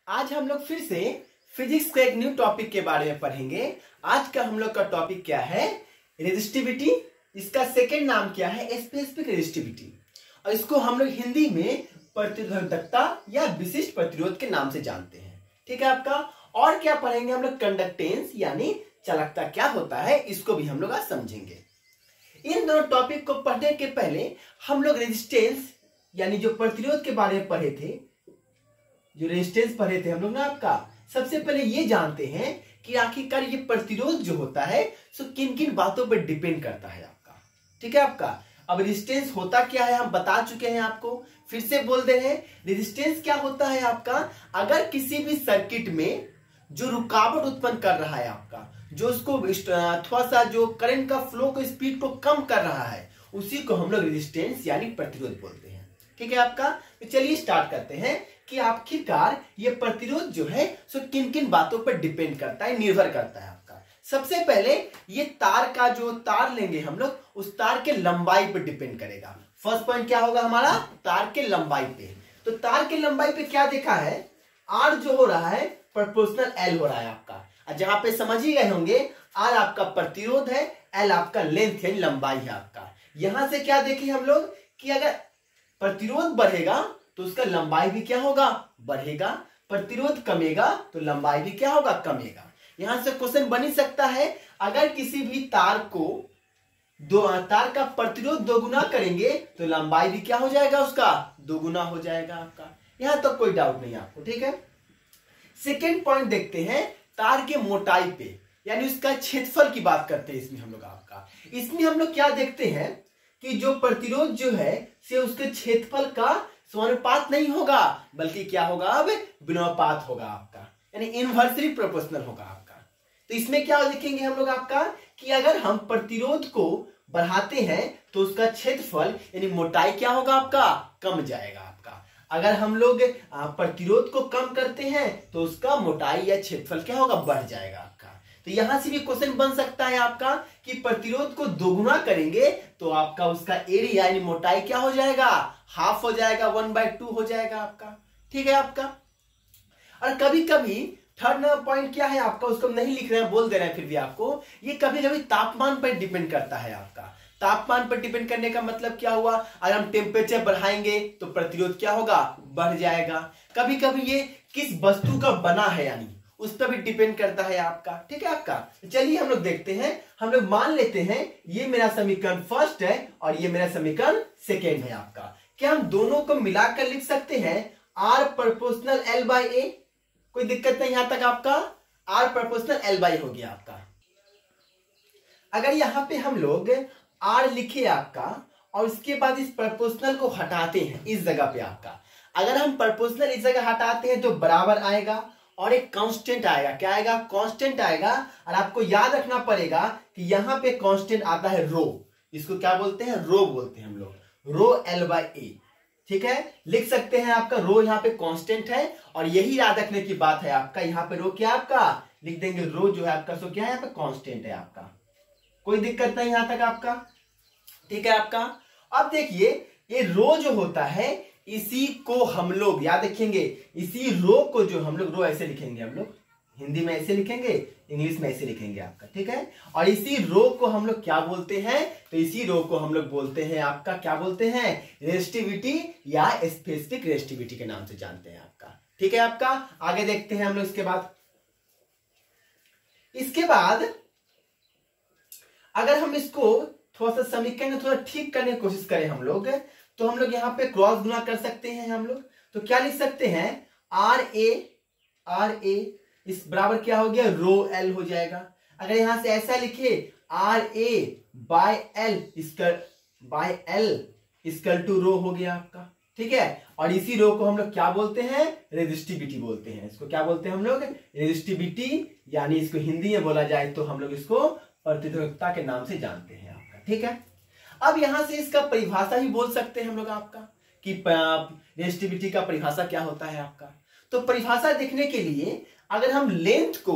आज हम लोग फिर से फिजिक्स के एक न्यू टॉपिक के बारे में पढ़ेंगे। आज का हम लोग का टॉपिक क्या है? रेजिस्टिविटी। इसका सेकेंड नाम क्या है? Specific resistivity. और इसको हम लोग हिंदी में प्रतिरोधकता या विशिष्ट प्रतिरोध के नाम से जानते हैं। ठीक है आपका। और क्या पढ़ेंगे हम लोग? कंडक्टेंस यानी चालकता क्या होता है, इसको भी हम लोग आज समझेंगे। इन दोनों टॉपिक को पढ़ने के पहले हम लोग रेजिस्टेंस यानी जो प्रतिरोध के बारे में पढ़े थे, जो रेजिस्टेंस पढ़े थे हम लोग ना आपका, सबसे पहले ये जानते हैं कि आखिरकार ये प्रतिरोध जो होता है सो किन किन बातों पर डिपेंड करता है आपका। ठीक है आपका। अब रेजिस्टेंस होता क्या है हम बता चुके हैं आपको, फिर से बोल दे रहे हैं। रेजिस्टेंस क्या होता है आपका? अगर किसी भी सर्किट में जो रुकावट उत्पन्न कर रहा है आपका, जो उसको थोड़ा सा जो करंट का फ्लो को स्पीड को कम कर रहा है, उसी को हम लोग रेजिस्टेंस यानी प्रतिरोध बोलते हैं। ठीक है आपका। तो चलिए स्टार्ट करते हैं कि आखिरकार ये प्रतिरोध जो है सो किन किन बातों पर डिपेंड करता है, निर्भर करता है आपका। सबसे पहले ये तार का जो तार लेंगे हम लोग, उस तार के लंबाई पर डिपेंड करेगा। फर्स्ट पॉइंट क्या होगा हमारा? तार के लंबाई पे। तो तार के लंबाई पे क्या देखा है? आर जो हो रहा है प्रोपोर्शनल एल हो रहा है आपका। जहां पे समझ ही गए होंगे, आर आपका प्रतिरोध है, एल आपका लेंथ है, लंबाई है आपका। यहां से क्या देखे हम लोग कि अगर प्रतिरोध बढ़ेगा तो उसका लंबाई भी क्या होगा? बढ़ेगा। प्रतिरोध कमेगा तो लंबाई भी क्या होगा? कमेगा। यहां से क्वेश्चन बन ही सकता है, अगर किसी भी तार को तार का प्रतिरोध दोगुना करेंगे तो लंबाई भी क्या हो जाएगा? उसका दोगुना हो जाएगा आपका। यहां तक कोई डाउट नहीं आपको। ठीक है। सेकेंड पॉइंट देखते हैं तार के मोटाई पे, यानी उसका क्षेत्रफल की बात करते हैं इसमें हम लोग आपका। इसमें हम लोग क्या देखते हैं कि जो प्रतिरोध जो है से उसके क्षेत्रफल का समानुपात नहीं होगा, बल्कि क्या होगा? अब विलोमानुपात होगा आपका, यानी इनवर्सली प्रोपोर्शनल होगा आपका। तो इसमें क्या देखेंगे हम लोग आपका कि अगर हम प्रतिरोध को बढ़ाते हैं तो उसका क्षेत्रफल यानी मोटाई क्या होगा? आपका कम जाएगा आपका। अगर हम लोग प्रतिरोध को कम करते हैं तो उसका मोटाई या क्षेत्रफल क्या होगा? बढ़ जाएगा आपका। तो यहां से भी क्वेश्चन बन सकता है आपका कि प्रतिरोध को दोगुना करेंगे तो आपका उसका एरिया यानी मोटाई क्या हो जाएगा? हाफ हो जाएगा, 1/2 हो जाएगा आपका। ठीक है आपका। और कभी कभी थर्ड पॉइंट क्या है आपका, उसको नहीं लिख रहे हैं, बोल दे रहे हैं फिर भी आपको, ये कभी कभी तापमान पर डिपेंड करता है आपका। तापमान पर डिपेंड करने का मतलब क्या हुआ? अगर हम टेम्परेचर बढ़ाएंगे तो प्रतिरोध क्या होगा? बढ़ जाएगा। कभी कभी ये किस वस्तु का बना है यानी उस पर भी डिपेंड करता है आपका। ठीक है आपका। चलिए हम लोग देखते हैं। हम लोग मान लेते हैं ये मेरा समीकरण फर्स्ट है और ये मेरा समीकरण सेकेंड है आपका। क्या हम दोनों को मिलाकर लिख सकते हैं? आर प्रोपोर्शनल एल बाई ए। कोई दिक्कत नहीं यहां तक आपका। आर प्रोपोर्शनल एल बाई हो गया आपका। अगर यहां पे हम लोग आर लिखे आपका और उसके बाद इस प्रोपोर्शनल को हटाते हैं इस जगह पे आपका, अगर हम प्रोपोर्शनल इस जगह हटाते हैं तो बराबर आएगा और एक कांस्टेंट आएगा। क्या आएगा? कांस्टेंट आएगा। और आपको याद रखना पड़ेगा कि यहां पे कांस्टेंट आता है रो। इसको क्या बोलते हैं? रो बोलते हैं हम लोग, रो एल बाई ए। ठीक है, लिख सकते हैं आपका रो यहाँ पे कांस्टेंट है। और यही याद रखने की बात है आपका, यहाँ पे रो क्या आपका लिख देंगे, रो जो है आपका सो क्या है? यहाँ पे कांस्टेंट है आपका। कोई दिक्कत नहीं यहां तक आपका। ठीक है आपका। अब देखिए ये रो जो होता है इसी को हम लोग याद रखेंगे, इसी रो को जो हम लोग रो ऐसे लिखेंगे, हम लोग हिंदी में ऐसे लिखेंगे, इंग्लिश में ऐसे लिखेंगे आपका। ठीक है। और इसी रो को हम लोग क्या बोलते हैं? तो इसी रो को हम लोग बोलते हैं आपका, क्या बोलते हैं? रेजिस्टिविटी या स्पेसिफिक रेजिस्टिविटी के नाम से जानते हैं आपका। ठीक है आपका। आगे देखते हैं हम लोग इसके बाद अगर हम इसको थोड़ा सा समीकरण थोड़ा ठीक करने की कोशिश करें हम लोग, तो हम लोग यहाँ पे क्रॉस गुना कर सकते हैं हम लोग। तो क्या लिख सकते हैं? आर ए इस बराबर क्या हो गया? रो एल हो जाएगा। अगर यहां से ऐसा लिखे R A by L equal to rho हो गया आपका। ठीक है। और इसी रो को हम लोग क्या बोलते हैं? रेजिस्टिविटी बोलते हैं। इसको क्या बोलते हैं हम लोग? रेजिस्टिविटी, यानी इसको हिंदी में बोला जाए तो हम लोग इसको प्रतिरोधकता के नाम से जानते हैं आपका। ठीक है। अब यहां से इसका परिभाषा ही बोल सकते हैं हम लोग आपका कि रेजिस्टिविटी का परिभाषा क्या होता है आपका। तो परिभाषा देखने के लिए अगर हम लेंथ को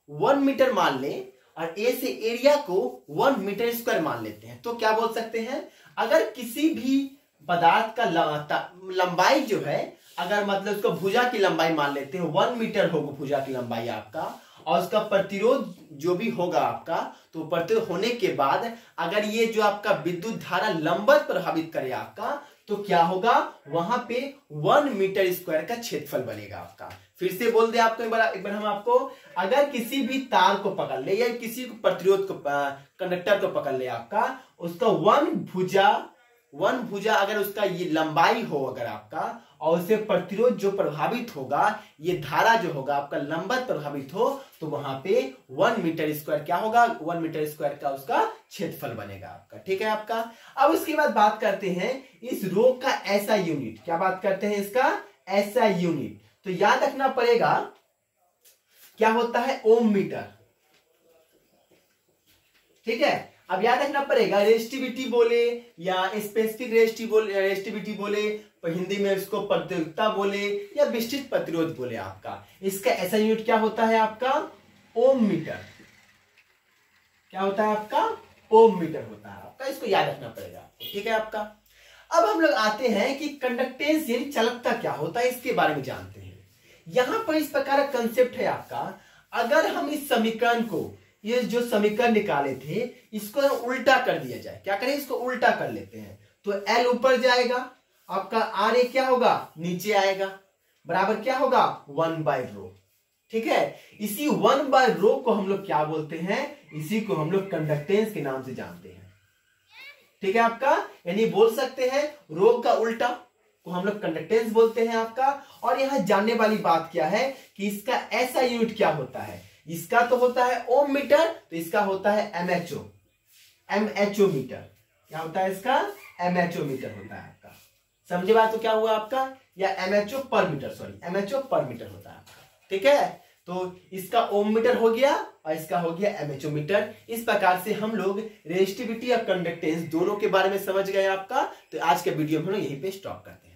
1 मीटर मान लें और ए से एरिया को 1 मीटर स्क्वायर मान लेते हैं, तो क्या बोल सकते हैं? अगर किसी भी पदार्थ का लंबाई जो है अगर मतलब उसका भुजा की लंबाई मान लेते हैं 1 मीटर होगा भुजा की लंबाई आपका, और उसका प्रतिरोध जो भी होगा आपका, तो प्रतिरोध होने के बाद अगर ये जो आपका विद्युत धारा लंबवत प्रभावित करे आपका, तो क्या होगा, वहां पे 1 मीटर स्क्वायर का क्षेत्रफल बनेगा आपका। फिर से बोल दे आपको एक बार हम आपको, अगर किसी भी तार को पकड़ ले या किसी प्रतिरोध को कंडक्टर को पकड़ ले आपका, उसका वन भुजा अगर उसका ये लंबाई हो अगर आपका, और उससे प्रतिरोध जो प्रभावित होगा, ये धारा जो होगा आपका लंबवत प्रभावित हो, तो वहां पे 1 मीटर स्क्वायर क्या होगा, 1 मीटर स्क्वायर का उसका क्षेत्रफल बनेगा आपका। ठीक है आपका। अब उसके बाद बात करते हैं इस रो का ऐसा यूनिट, क्या बात करते हैं इसका ऐसा यूनिट, तो याद रखना पड़ेगा क्या होता है, ओम मीटर। ठीक है, अब याद रखना पड़ेगा रेजिस्टिविटी बोले या स्पेसिफिक रेजिस्टिविटी बोले, हिंदी में इसको प्रतिरोधकता बोले या विस्तृत प्रतिरोध बोले आपका, इसका ऐसा यूनिट क्या होता है आपका, ओम मीटर। क्या होता है आपका, ओम मीटर होता है आपका, इसको याद रखना पड़ेगा आपको। ठीक है आपका। अब हम लोग आते हैं कि कंडक्टेंस यानी चालकता क्या होता है, इसके बारे में जानते हैं। यहां पर इस प्रकार का कंसेप्ट है आपका, अगर हम इस समीकरण को, ये जो समीकरण निकाले थे, इसको उल्टा कर दिया जाए, क्या करें, इसको उल्टा कर लेते हैं, तो L ऊपर जाएगा आपका, RA क्या होगा, नीचे आएगा, बराबर क्या होगा 1/ρ। ठीक है, इसी 1/ρ को हम लोग क्या बोलते हैं, इसी को हम लोग कंडक्टेंस के नाम से जानते हैं। ठीक है आपका, यानी बोल सकते हैं रो का उल्टा को हम लोग कंडक्टेंस बोलते हैं आपका। और यहां जानने वाली बात क्या है कि इसका ऐसा यूनिट क्या होता है, इसका तो होता है ओम मीटर, तो इसका होता है एमएचओ मीटर। क्या होता है इसका, एमएचओ मीटर होता है आपका। समझे बात, तो क्या हुआ आपका, या एमएचओ पर मीटर होता है आपका। ठीक है, तो इसका ओम मीटर हो गया और इसका हो गया एमएचओ मीटर। इस प्रकार से हम लोग रेजिस्टिविटी और कंडक्टेंस दोनों के बारे में समझ गए आपका। तो आज के वीडियो में हम लोग यहीं पे स्टॉप करते हैं।